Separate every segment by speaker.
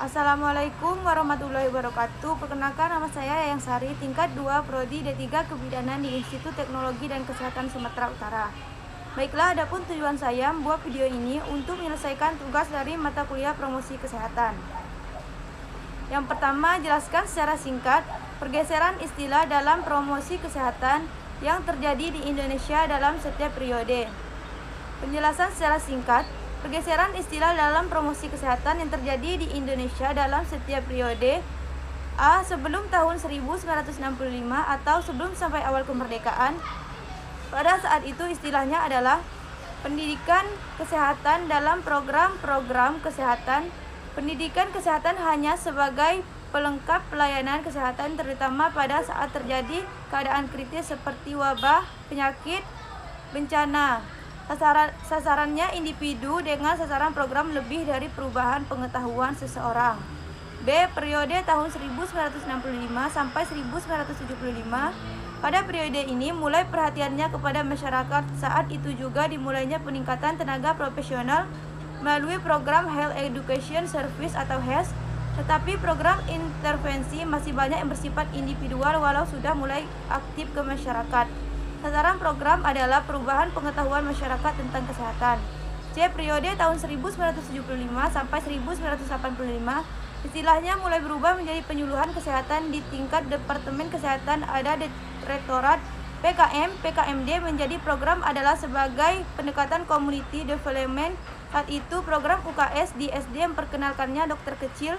Speaker 1: Assalamualaikum warahmatullahi wabarakatuh. Perkenalkan, nama saya Yayang Sari, tingkat 2 Prodi D3 Kebidanan di Institut Teknologi dan Kesehatan Sumatera Utara. Baiklah, adapun tujuan saya membuat video ini untuk menyelesaikan tugas dari mata kuliah promosi kesehatan. Yang pertama, jelaskan secara singkat pergeseran istilah dalam promosi kesehatan yang terjadi di Indonesia dalam setiap periode. Penjelasan secara singkat pergeseran istilah dalam promosi kesehatan yang terjadi di Indonesia dalam setiap periode. A. Sebelum tahun 1965 atau sebelum sampai awal kemerdekaan. Pada saat itu istilahnya adalah pendidikan kesehatan dalam program-program kesehatan. Pendidikan kesehatan hanya sebagai pelengkap pelayanan kesehatan, terutama pada saat terjadi keadaan kritis seperti wabah, penyakit, bencana. Sasarannya individu dengan sasaran program lebih dari perubahan pengetahuan seseorang. B. Periode tahun 1965 sampai 1975. Pada periode ini mulai perhatiannya kepada masyarakat. Saat itu juga dimulainya peningkatan tenaga profesional melalui program Health Education Service atau HES. Tetapi program intervensi masih banyak yang bersifat individual walau sudah mulai aktif ke masyarakat. Sasaran program adalah perubahan pengetahuan masyarakat tentang kesehatan. C. Periode tahun 1975 sampai 1985. Istilahnya mulai berubah menjadi penyuluhan kesehatan di tingkat Departemen Kesehatan, ada Direktorat PKM. PKMD menjadi program adalah sebagai pendekatan community development. Saat itu program UKS di SD memperkenalkannya dokter kecil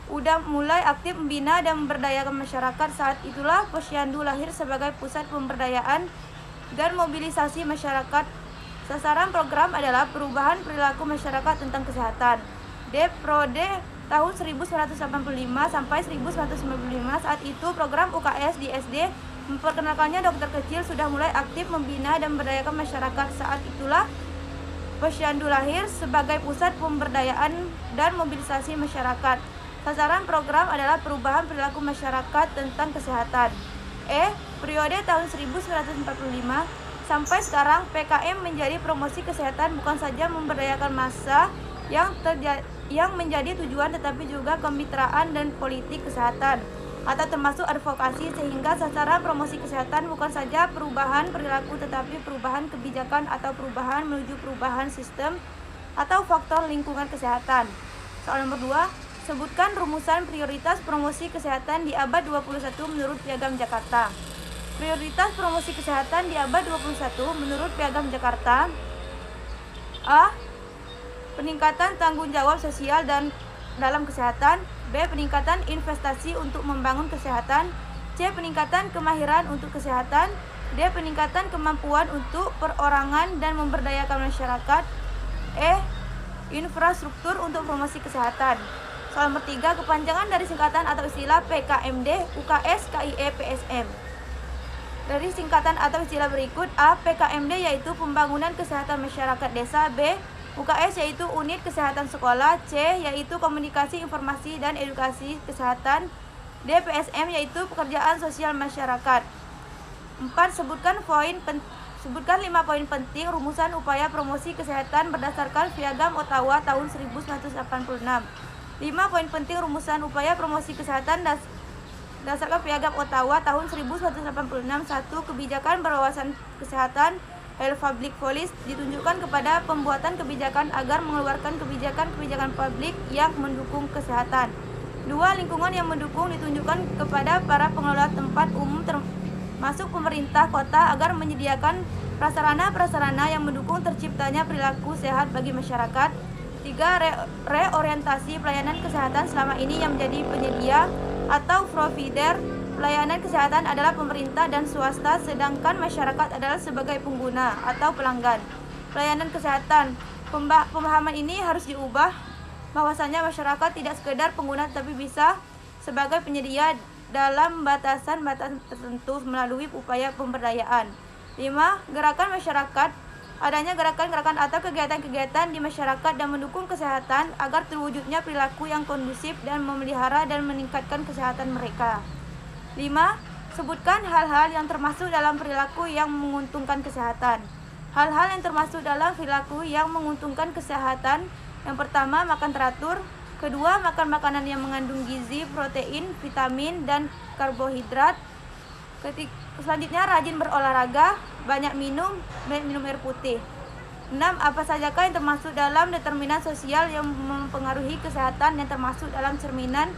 Speaker 1: udah mulai aktif membina dan memberdayakan masyarakat. Saat itulah Posyandu lahir sebagai pusat pemberdayaan dan mobilisasi masyarakat. Sasaran program adalah perubahan perilaku masyarakat tentang kesehatan. D. Prode tahun 1985 sampai 1995. Saat itu program UKS di SD memperkenalkannya dokter kecil sudah mulai aktif membina dan memberdayakan masyarakat. Saat itulah Posyandu lahir sebagai pusat pemberdayaan dan mobilisasi masyarakat. Sasaran program adalah perubahan perilaku masyarakat tentang kesehatan. E. Periode tahun 1945 sampai sekarang PKM menjadi promosi kesehatan, bukan saja memberdayakan massa yang menjadi tujuan, tetapi juga kemitraan dan politik kesehatan atau termasuk advokasi, sehingga sasaran promosi kesehatan bukan saja perubahan perilaku tetapi perubahan kebijakan atau perubahan menuju perubahan sistem atau faktor lingkungan kesehatan. Soal nomor 2. Sebutkan rumusan prioritas promosi kesehatan di abad 21 menurut Piagam Jakarta. Prioritas promosi kesehatan di abad 21 menurut Piagam Jakarta. A. Peningkatan tanggung jawab sosial dan dalam kesehatan. B. Peningkatan investasi untuk membangun kesehatan. C. Peningkatan kemahiran untuk kesehatan. D. Peningkatan kemampuan untuk perorangan dan memberdayakan masyarakat. E. Infrastruktur untuk promosi kesehatan. Soal nomor 3. Kepanjangan dari singkatan atau istilah PKMD, UKS, KIE, PSM. Dari singkatan atau istilah berikut: A. PKMD yaitu Pembangunan Kesehatan Masyarakat Desa. B. UKS yaitu Unit Kesehatan Sekolah. C. Yaitu Komunikasi, Informasi, dan Edukasi Kesehatan. D. PSM yaitu Pekerjaan Sosial Masyarakat. 4. Sebutkan 5 poin penting rumusan upaya promosi kesehatan berdasarkan Piagam Ottawa tahun 1986. 5 poin penting rumusan upaya promosi kesehatan berdasarkan Piagam Ottawa tahun 1986. 1. Kebijakan berwawasan kesehatan, health public policy, ditunjukkan kepada pembuatan kebijakan agar mengeluarkan kebijakan publik yang mendukung kesehatan. 2. Lingkungan yang mendukung, ditunjukkan kepada para pengelola tempat umum termasuk pemerintah kota agar menyediakan prasarana-prasarana yang mendukung terciptanya perilaku sehat bagi masyarakat. 3. Reorientasi pelayanan kesehatan. Selama ini yang menjadi penyedia atau provider pelayanan kesehatan adalah pemerintah dan swasta, sedangkan masyarakat adalah sebagai pengguna atau pelanggan pelayanan kesehatan. Pemahaman ini harus diubah, bahwasanya masyarakat tidak sekedar pengguna tetapi bisa sebagai penyedia dalam batasan-batasan tertentu melalui upaya pemberdayaan. 5. Gerakan masyarakat. Adanya gerakan-gerakan atau kegiatan-kegiatan di masyarakat dan mendukung kesehatan agar terwujudnya perilaku yang kondusif dan memelihara dan meningkatkan kesehatan mereka. 5. Sebutkan hal-hal yang termasuk dalam perilaku yang menguntungkan kesehatan. Hal-hal yang termasuk dalam perilaku yang menguntungkan kesehatan. Yang pertama, makan teratur. Kedua, makan makanan yang mengandung gizi, protein, vitamin, dan karbohidrat. Selanjutnya, rajin berolahraga, banyak minum air putih. 6. Apa sajakah yang termasuk dalam determinan sosial yang mempengaruhi kesehatan? Yang termasuk dalam cerminan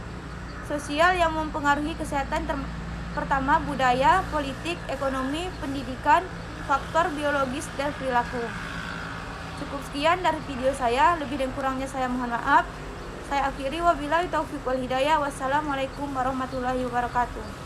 Speaker 1: sosial yang mempengaruhi kesehatan pertama, budaya, politik, ekonomi, pendidikan, faktor biologis, dan perilaku. Cukup sekian dari video saya, lebih dan kurangnya saya mohon maaf. Saya akhiri, wabillahi taufiq wal hidayah. Wassalamualaikum warahmatullahi wabarakatuh.